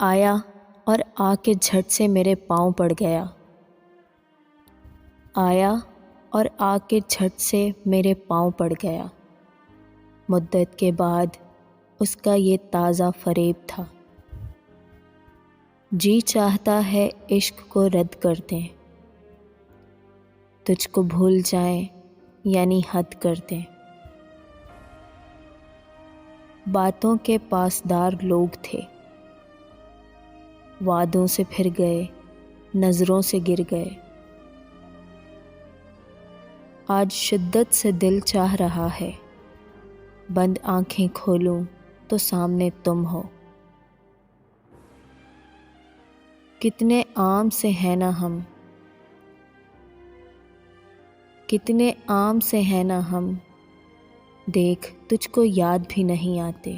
आया और आके झट से मेरे पाँव पड़ गया। आया और आके झट से मेरे पाँव पड़ गया। मुद्दत के बाद उसका ये ताज़ा फ़रेब था। जी चाहता है इश्क को रद्द कर दें, तुझको भूल जाएं यानी हद कर दें। बातों के पासदार लोग थे, वादों से फिर गए, नज़रों से गिर गए। आज शिद्दत से दिल चाह रहा है, बंद आंखें खोलूं तो सामने तुम हो। कितने आम से हैं ना हम, कितने आम से हैं ना हम, देख तुझको याद भी नहीं आते।